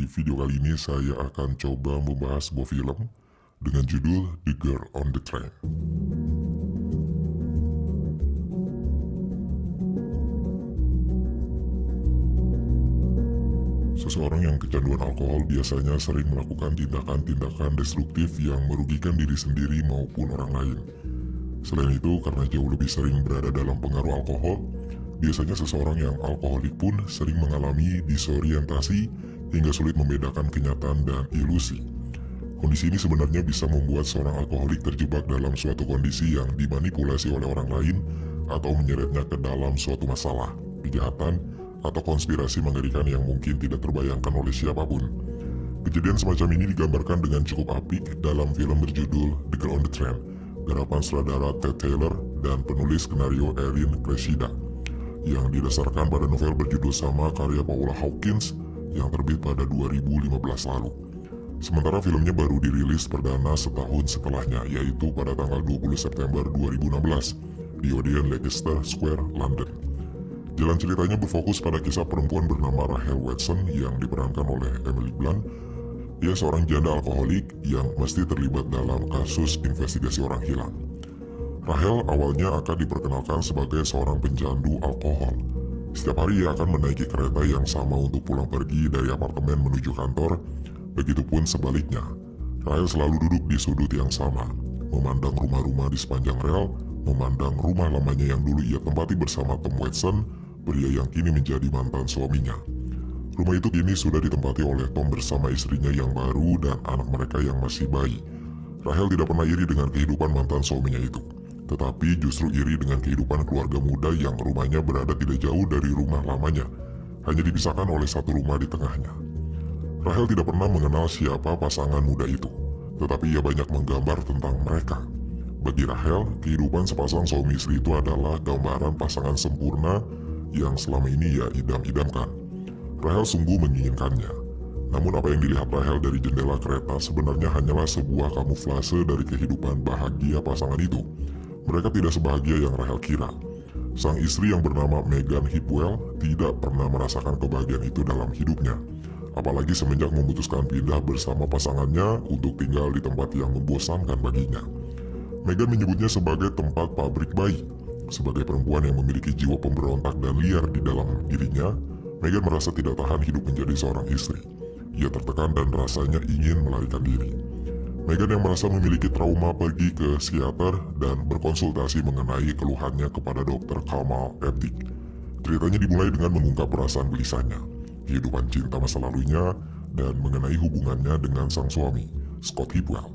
video kali ini saya akan coba membahas sebuah film dengan judul The Girl on the Train. Seseorang yang kecanduan alkohol biasanya sering melakukan tindakan-tindakan destruktif yang merugikan diri sendiri maupun orang lain. Selain itu, karena jauh lebih sering berada dalam pengaruh alkohol, biasanya seseorang yang alkoholik pun sering mengalami disorientasi hingga sulit membedakan kenyataan dan ilusi. Kondisi ini sebenarnya bisa membuat seorang alkoholik terjebak dalam suatu kondisi yang dimanipulasi oleh orang lain atau menyeretnya ke dalam suatu masalah, kejahatan, atau konspirasi mengerikan yang mungkin tidak terbayangkan oleh siapapun. Kejadian semacam ini digambarkan dengan cukup apik dalam film berjudul The Girl on the Train, garapan sutradara Ted Taylor dan penulis skenario Erin Cressida, yang didasarkan pada novel berjudul sama karya Paula Hawkins yang terbit pada 2015 lalu. Sementara filmnya baru dirilis perdana setahun setelahnya, yaitu pada tanggal 20 September 2016 di Odeon Leicester Square, London. Jalan ceritanya berfokus pada kisah perempuan bernama Rachel Watson yang diperankan oleh Emily Blunt. Ia seorang janda alkoholik yang mesti terlibat dalam kasus investigasi orang hilang. Rachel awalnya akan diperkenalkan sebagai seorang pencandu alkohol. Setiap hari ia akan menaiki kereta yang sama untuk pulang pergi dari apartemen menuju kantor. Begitupun sebaliknya, Rachel selalu duduk di sudut yang sama, memandang rumah-rumah di sepanjang rel, memandang rumah lamanya yang dulu ia tempati bersama Tom Watson, pria yang kini menjadi mantan suaminya. Rumah itu kini sudah ditempati oleh Tom bersama istrinya yang baru dan anak mereka yang masih bayi. Rachel tidak pernah iri dengan kehidupan mantan suaminya itu, tetapi justru iri dengan kehidupan keluarga muda yang rumahnya berada tidak jauh dari rumah lamanya, hanya dipisahkan oleh satu rumah di tengahnya. Rachel tidak pernah mengenal siapa pasangan muda itu, tetapi ia banyak menggambar tentang mereka. Bagi Rachel, kehidupan sepasang suami istri itu adalah gambaran pasangan sempurna yang selama ini ia idam-idamkan. Rachel sungguh menginginkannya. Namun apa yang dilihat Rachel dari jendela kereta sebenarnya hanyalah sebuah kamuflase dari kehidupan bahagia pasangan itu. Mereka tidak sebahagia yang Rachel kira. Sang istri yang bernama Megan Hipwell tidak pernah merasakan kebahagiaan itu dalam hidupnya. Apalagi semenjak memutuskan pindah bersama pasangannya untuk tinggal di tempat yang membosankan baginya. Megan menyebutnya sebagai tempat pabrik bayi. Sebagai perempuan yang memiliki jiwa pemberontak dan liar di dalam dirinya, Megan merasa tidak tahan hidup menjadi seorang istri. Ia tertekan dan rasanya ingin melarikan diri. Megan yang merasa memiliki trauma pergi ke psikiater dan berkonsultasi mengenai keluhannya kepada dokter Kamal Eptic. Ceritanya dimulai dengan mengungkap perasaan gelisahnya, kehidupan cinta masa lalunya, dan mengenai hubungannya dengan sang suami, Scott Hipwell.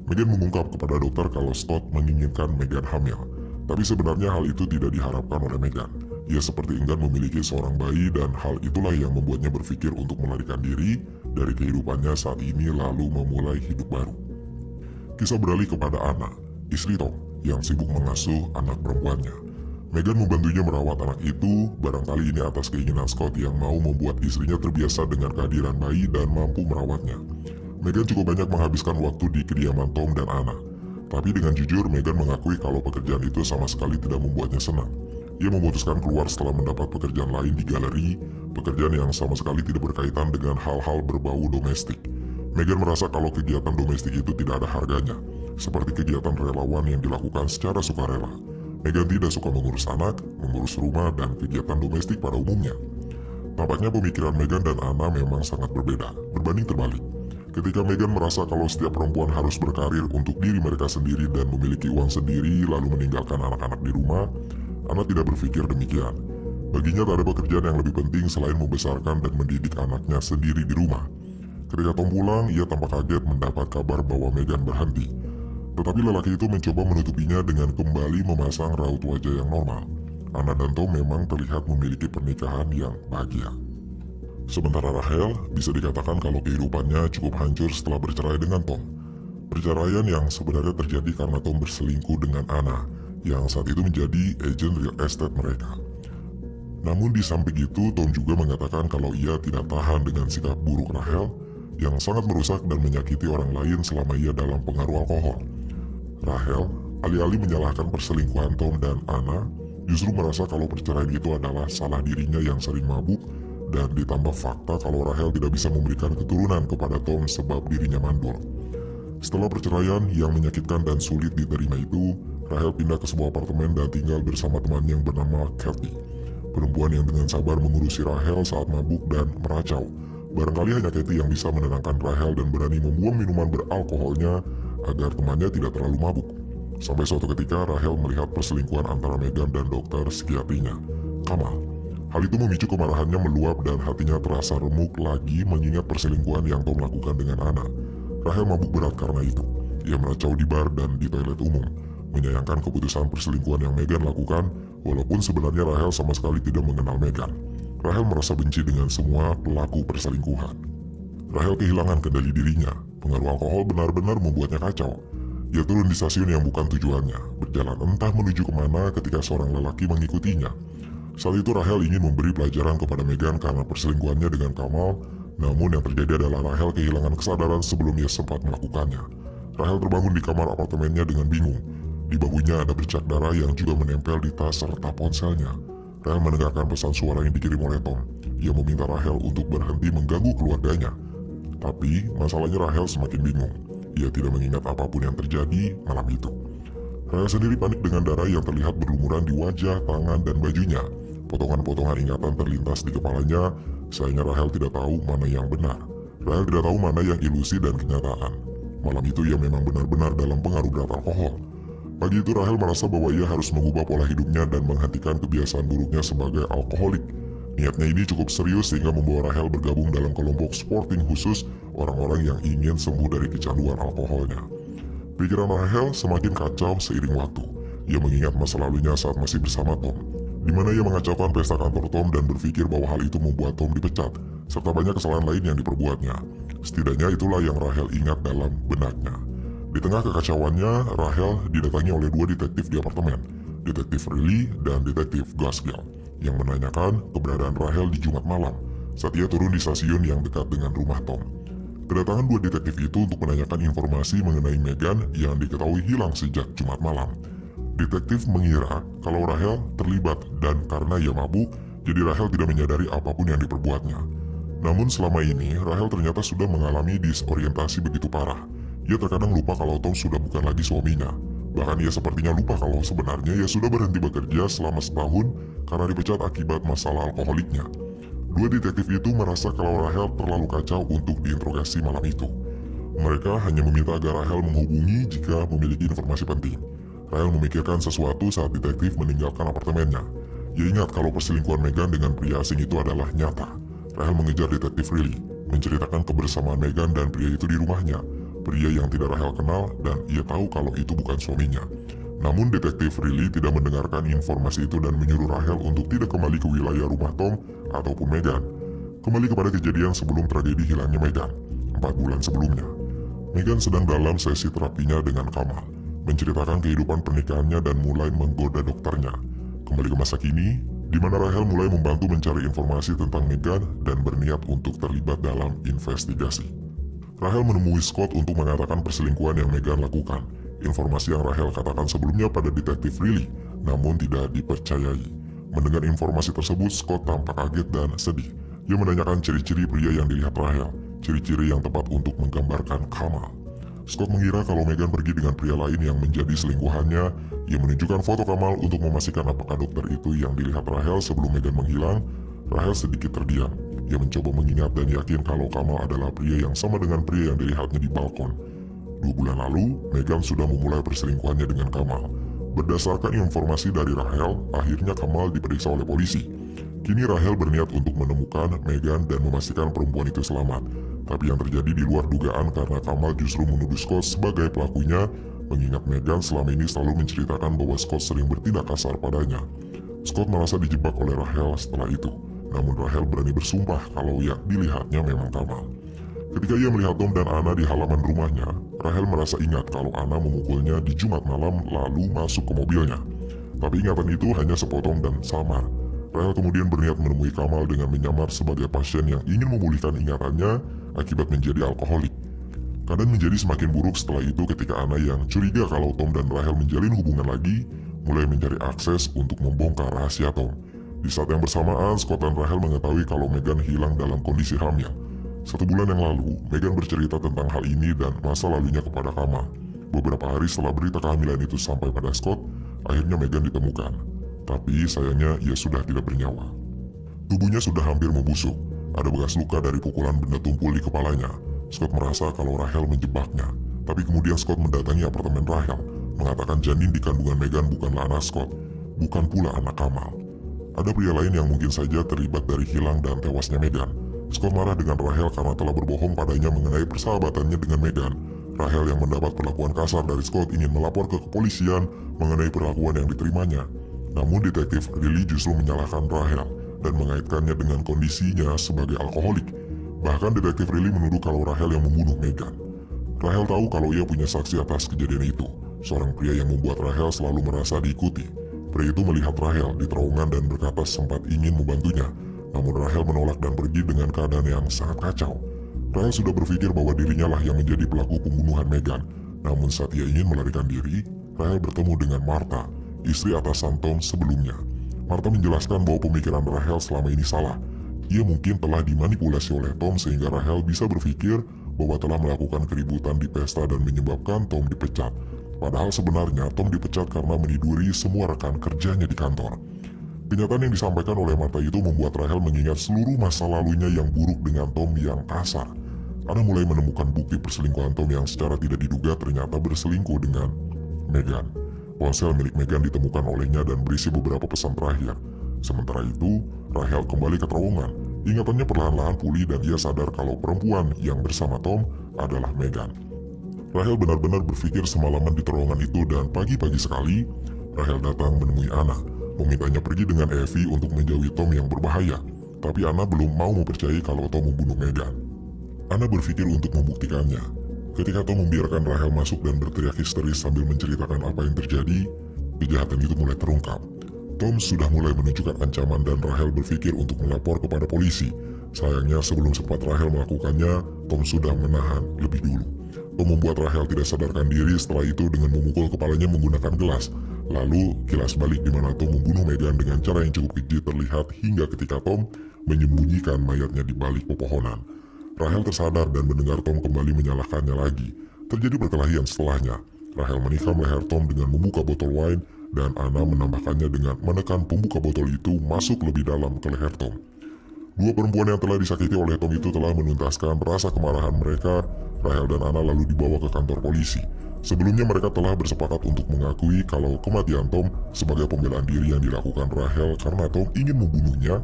Megan mengungkap kepada dokter kalau Scott menginginkan Megan hamil, tapi sebenarnya hal itu tidak diharapkan oleh Megan. Ia seperti enggan memiliki seorang bayi dan hal itulah yang membuatnya berpikir untuk melarikan diri dari kehidupannya saat ini lalu memulai hidup baru. Kisah beralih kepada Anna, istri Tom, yang sibuk mengasuh anak perempuannya. Megan membantunya merawat anak itu, barangkali ini atas keinginan Scott yang mau membuat istrinya terbiasa dengan kehadiran bayi dan mampu merawatnya. Megan cukup banyak menghabiskan waktu di kediaman Tom dan Anna. Tapi dengan jujur, Megan mengakui kalau pekerjaan itu sama sekali tidak membuatnya senang. Ia memutuskan keluar setelah mendapat pekerjaan lain di galeri, pekerjaan yang sama sekali tidak berkaitan dengan hal-hal berbau domestik. Megan merasa kalau kegiatan domestik itu tidak ada harganya, seperti kegiatan relawan yang dilakukan secara sukarela. Megan tidak suka mengurus anak, mengurus rumah, dan kegiatan domestik pada umumnya. Tampaknya pemikiran Megan dan Anna memang sangat berbeda, berbanding terbalik. Ketika Megan merasa kalau setiap perempuan harus berkarir untuk diri mereka sendiri dan memiliki uang sendiri lalu meninggalkan anak-anak di rumah, Anna tidak berpikir demikian. Baginya tak ada pekerjaan yang lebih penting selain membesarkan dan mendidik anaknya sendiri di rumah. Ketika Tom pulang, ia tampak kaget mendapat kabar bahwa Megan berhenti. Tetapi lelaki itu mencoba menutupinya dengan kembali memasang raut wajah yang normal. Anna dan Tom memang terlihat memiliki pernikahan yang bahagia. Sementara Rachel bisa dikatakan kalau kehidupannya cukup hancur setelah bercerai dengan Tom. Perceraian yang sebenarnya terjadi karena Tom berselingkuh dengan Anna, yang saat itu menjadi agen real estate mereka. Namun di samping itu, Tom juga mengatakan kalau ia tidak tahan dengan sikap buruk Rachel yang sangat merusak dan menyakiti orang lain selama ia dalam pengaruh alkohol. Rachel, alih-alih menyalahkan perselingkuhan Tom dan Anna, justru merasa kalau perceraian itu adalah salah dirinya yang sering mabuk dan ditambah fakta kalau Rahel tidak bisa memberikan keturunan kepada Tom sebab dirinya mandul. Setelah perceraian yang menyakitkan dan sulit diterima itu, Rahel pindah ke sebuah apartemen dan tinggal bersama temannya yang bernama Kathy, perempuan yang dengan sabar mengurusi Rahel saat mabuk dan meracau. Barangkali hanya Kathy yang bisa menenangkan Rahel dan berani membuang minuman beralkoholnya agar temannya tidak terlalu mabuk. Sampai suatu ketika Rahel melihat perselingkuhan antara Megan dan dokter psikiatrinya, Kamal. Hal itu memicu kemarahannya meluap dan hatinya terasa remuk lagi mengingat perselingkuhan yang Tom lakukan dengan Anna. Rahel mabuk berat karena itu. Ia meracau di bar dan di toilet umum, menyayangkan keputusan perselingkuhan yang Megan lakukan, walaupun sebenarnya Rahel sama sekali tidak mengenal Megan. Rahel merasa benci dengan semua pelaku perselingkuhan. Rahel kehilangan kendali dirinya. Pengaruh alkohol benar-benar membuatnya kacau. Ia turun di stasiun yang bukan tujuannya, berjalan entah menuju kemana ketika seorang lelaki mengikutinya. Saat itu Rahel ingin memberi pelajaran kepada Megan karena perselingkuhannya dengan Kamal, namun yang terjadi adalah Rahel kehilangan kesadaran sebelum ia sempat melakukannya. Rahel terbangun di kamar apartemennya dengan bingung. Di bahunya ada bercak darah yang juga menempel di tas serta ponselnya. Rahel mendengarkan pesan suara yang dikirim oleh Tom. Ia meminta Rahel untuk berhenti mengganggu keluarganya. Tapi masalahnya Rahel semakin bingung. Ia tidak mengingat apapun yang terjadi malam itu. Rahel sendiri panik dengan darah yang terlihat berlumuran di wajah, tangan, dan bajunya. Potongan-potongan ingatan terlintas di kepalanya, sayangnya Rahel tidak tahu mana yang benar. Rahel tidak tahu mana yang ilusi dan kenyataan. Malam itu ia memang benar-benar dalam pengaruh berat alkohol. Pagi itu Rahel merasa bahwa ia harus mengubah pola hidupnya dan menghentikan kebiasaan buruknya sebagai alkoholik. Niatnya ini cukup serius sehingga membawa Rahel bergabung dalam kelompok sporting khusus orang-orang yang ingin sembuh dari kecanduan alkoholnya. Pikiran Rahel semakin kacau seiring waktu. Ia mengingat masa lalunya saat masih bersama Tom, di mana ia mengacaukan pesta kantor Tom dan berpikir bahwa hal itu membuat Tom dipecat, serta banyak kesalahan lain yang diperbuatnya. Setidaknya itulah yang Rahel ingat dalam benaknya. Di tengah kekacauannya, Rahel didatangi oleh dua detektif di apartemen, Detektif Riley dan Detektif Gaskell, yang menanyakan keberadaan Rahel di Jumat malam saat ia turun di stasiun yang dekat dengan rumah Tom. Kedatangan dua detektif itu untuk menanyakan informasi mengenai Megan yang diketahui hilang sejak Jumat malam. Detektif mengira kalau Rahel terlibat dan karena ia mabuk, jadi Rahel tidak menyadari apapun yang diperbuatnya. Namun selama ini, Rahel ternyata sudah mengalami disorientasi begitu parah. Ia terkadang lupa kalau Tom sudah bukan lagi suaminya. Bahkan ia sepertinya lupa kalau sebenarnya ia sudah berhenti bekerja selama setahun karena dipecat akibat masalah alkoholiknya. Dua detektif itu merasa kalau Rahel terlalu kacau untuk diinterogasi malam itu. Mereka hanya meminta agar Rahel menghubungi jika memiliki informasi penting. Rahel memikirkan sesuatu saat detektif meninggalkan apartemennya. Ia ingat kalau perselingkuhan Megan dengan pria asing itu adalah nyata. Rahel mengejar detektif Riley, menceritakan kebersamaan Megan dan pria itu di rumahnya. Pria yang tidak Rahel kenal dan ia tahu kalau itu bukan suaminya. Namun detektif Riley tidak mendengarkan informasi itu dan menyuruh Rahel untuk tidak kembali ke wilayah rumah Tom ataupun Megan. Kembali kepada kejadian sebelum tragedi hilangnya Megan, 4 bulan sebelumnya. Megan sedang dalam sesi terapinya dengan Kamal, menceritakan kehidupan pernikahannya dan mulai menggoda dokternya. Kembali ke masa kini, di mana Rahel mulai membantu mencari informasi tentang Megan dan berniat untuk terlibat dalam investigasi. Rahel menemui Scott untuk mengatakan perselingkuhan yang Megan lakukan. Informasi yang Rahel katakan sebelumnya pada detektif Riley, namun tidak dipercayai. Mendengar informasi tersebut, Scott tampak kaget dan sedih. Ia menanyakan ciri-ciri pria yang dilihat Rahel, ciri-ciri yang tepat untuk menggambarkan Kamal. Scott mengira kalau Megan pergi dengan pria lain yang menjadi selingkuhannya. Ia menunjukkan foto Kamal untuk memastikan apakah dokter itu yang dilihat Rahel sebelum Megan menghilang. Rahel sedikit terdiam. Ia mencoba mengingat dan yakin kalau Kamal adalah pria yang sama dengan pria yang dilihatnya di balkon. 2 bulan lalu, Megan sudah memulai perselingkuhannya dengan Kamal. Berdasarkan informasi dari Rahel, akhirnya Kamal diperiksa oleh polisi. Kini Rahel berniat untuk menemukan Megan dan memastikan perempuan itu selamat. Tapi yang terjadi di luar dugaan karena Kamal justru menuduh Scott sebagai pelakunya, mengingat Megan selama ini selalu menceritakan bahwa Scott sering bertindak kasar padanya. Scott merasa dijebak oleh Rahel setelah itu. Namun Rahel berani bersumpah kalau yang dilihatnya memang Kamal. Ketika ia melihat Tom dan Anna di halaman rumahnya, Rahel merasa ingat kalau Anna memukulnya di Jumat malam lalu masuk ke mobilnya. Tapi ingatan itu hanya sepotong dan samar. Rahel kemudian berniat menemui Kamal dengan menyamar sebagai pasien yang ingin memulihkan ingatannya akibat menjadi alkoholik. Keadaan menjadi semakin buruk setelah itu ketika Anna yang curiga kalau Tom dan Rahel menjalin hubungan lagi, mulai mencari akses untuk membongkar rahasia Tom. Di saat yang bersamaan, Scott dan Rachel mengetahui kalau Meghan hilang dalam kondisi hamil. 1 bulan yang lalu, Meghan bercerita tentang hal ini dan masa lalunya kepada Kama. Beberapa hari setelah berita kehamilan itu sampai pada Scott, akhirnya Meghan ditemukan. Tapi sayangnya ia sudah tidak bernyawa. Tubuhnya sudah hampir membusuk. Ada bekas luka dari pukulan benda tumpul di kepalanya. Scott merasa kalau Rachel menjebaknya. Tapi kemudian Scott mendatangi apartemen Rachel, mengatakan janin di kandungan Meghan bukanlah anak Scott, bukan pula anak Kamal. Ada pria lain yang mungkin saja terlibat dari hilang dan tewasnya Meghan. Scott marah dengan Rachel karena telah berbohong padanya mengenai persahabatannya dengan Meghan. Rachel yang mendapat perlakuan kasar dari Scott ingin melapor ke kepolisian mengenai perlakuan yang diterimanya. Namun detektif Riley justru menyalahkan Rachel dan mengaitkannya dengan kondisinya sebagai alkoholik. Bahkan detektif Riley menuduh kalau Rachel yang membunuh Meghan. Rachel tahu kalau ia punya saksi atas kejadian itu, seorang pria yang membuat Rachel selalu merasa diikuti. Pria itu melihat Rachel di terowongan dan berkata sempat ingin membantunya, namun Rachel menolak dan pergi dengan keadaan yang sangat kacau. Rachel sudah berpikir bahwa dirinya lah yang menjadi pelaku pembunuhan Meghan. Namun saat ia ingin melarikan diri, Rachel bertemu dengan Martha, istri atasan Tom sebelumnya. Martha menjelaskan bahwa pemikiran Rachel selama ini salah. Ia mungkin telah dimanipulasi oleh Tom sehingga Rachel bisa berpikir bahwa telah melakukan keributan di pesta dan menyebabkan Tom dipecat. Padahal sebenarnya Tom dipecat karena meniduri semua rekan kerjanya di kantor. Kenyataan yang disampaikan oleh Martha itu membuat Rachel mengingat seluruh masa lalunya yang buruk dengan Tom yang kasar. Ana mulai menemukan bukti perselingkuhan Tom yang secara tidak diduga ternyata berselingkuh dengan Meghan. Ponsel milik Meghan ditemukan olehnya dan berisi beberapa pesan terakhir. Sementara itu, Rachel kembali ke terowongan. Ingatannya perlahan-lahan pulih dan ia sadar kalau perempuan yang bersama Tom adalah Meghan. Rachel benar-benar berpikir semalaman di terowongan itu dan pagi-pagi sekali, Rachel datang menemui Anna, memintanya pergi dengan Evie untuk menjauhi Tom yang berbahaya. Tapi Anna belum mau mempercayai kalau Tom membunuh Meghan. Anna berpikir untuk membuktikannya. Ketika Tom membiarkan Rachel masuk dan berteriak histeris sambil menceritakan apa yang terjadi, kejahatan itu mulai terungkap. Tom sudah mulai menunjukkan ancaman dan Rachel berpikir untuk melapor kepada polisi. Sayangnya sebelum sempat Rachel melakukannya, Tom sudah menahan lebih dulu. Tom membuat Rachel tidak sadarkan diri setelah itu dengan memukul kepalanya menggunakan gelas. Lalu kilas balik di mana Tom membunuh Meghan dengan cara yang cukup keji terlihat hingga ketika Tom menyembunyikan mayatnya di balik pepohonan. Rachel tersadar dan mendengar Tom kembali menyalahkannya lagi. Terjadi perkelahian setelahnya. Rachel menikam leher Tom dengan membuka botol wine dan Anna menambahkannya dengan menekan pembuka botol itu masuk lebih dalam ke leher Tom. Dua perempuan yang telah disakiti oleh Tom itu telah menuntaskan rasa kemarahan mereka. Rachel dan Anna lalu dibawa ke kantor polisi. Sebelumnya mereka telah bersepakat untuk mengakui kalau kematian Tom sebagai pembelaan diri yang dilakukan Rachel karena Tom ingin membunuhnya.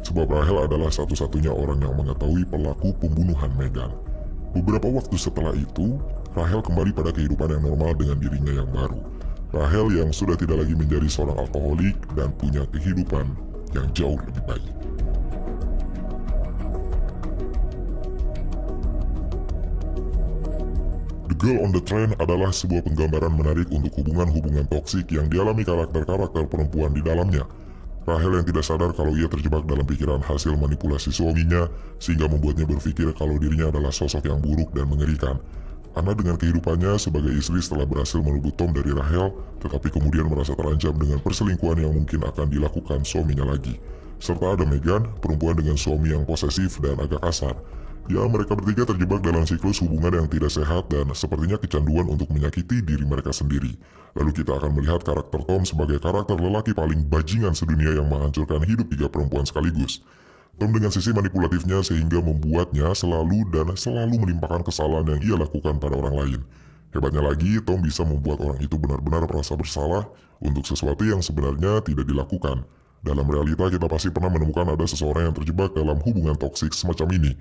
Sebab Rachel adalah satu-satunya orang yang mengetahui pelaku pembunuhan Meghan. Beberapa waktu setelah itu, Rachel kembali pada kehidupan yang normal dengan dirinya yang baru. Rachel yang sudah tidak lagi menjadi seorang alkoholik dan punya kehidupan yang jauh lebih baik. The Girl on the Train adalah sebuah penggambaran menarik untuk hubungan-hubungan toksik yang dialami karakter-karakter perempuan di dalamnya. Rachel yang tidak sadar kalau ia terjebak dalam pikiran hasil manipulasi suaminya sehingga membuatnya berpikir kalau dirinya adalah sosok yang buruk dan mengerikan. Anna dengan kehidupannya sebagai istri setelah berhasil merebut Tom dari Rachel, tetapi kemudian merasa terancam dengan perselingkuhan yang mungkin akan dilakukan suaminya lagi. Serta ada Meghan, perempuan dengan suami yang posesif dan agak kasar. Ya, mereka bertiga terjebak dalam siklus hubungan yang tidak sehat dan sepertinya kecanduan untuk menyakiti diri mereka sendiri. Lalu kita akan melihat karakter Tom sebagai karakter lelaki paling bajingan sedunia yang menghancurkan hidup 3 perempuan sekaligus. Tom dengan sisi manipulatifnya sehingga membuatnya selalu melimpahkan kesalahan yang ia lakukan pada orang lain. Hebatnya lagi, Tom bisa membuat orang itu benar-benar merasa bersalah untuk sesuatu yang sebenarnya tidak dilakukan. Dalam realita kita pasti pernah menemukan ada seseorang yang terjebak dalam hubungan toksik semacam ini.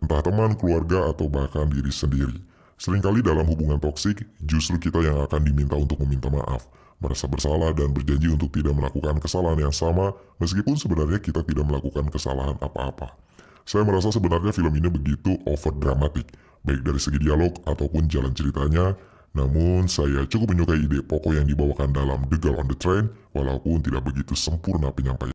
Entah teman, keluarga, atau bahkan diri sendiri. Seringkali dalam hubungan toksik, justru kita yang akan diminta untuk meminta maaf, merasa bersalah dan berjanji untuk tidak melakukan kesalahan yang sama, meskipun sebenarnya kita tidak melakukan kesalahan apa-apa. Saya merasa sebenarnya film ini begitu over dramatik, baik dari segi dialog ataupun jalan ceritanya. Namun saya cukup menyukai ide pokok yang dibawakan dalam The Girl on the Train, walaupun tidak begitu sempurna penyampaian.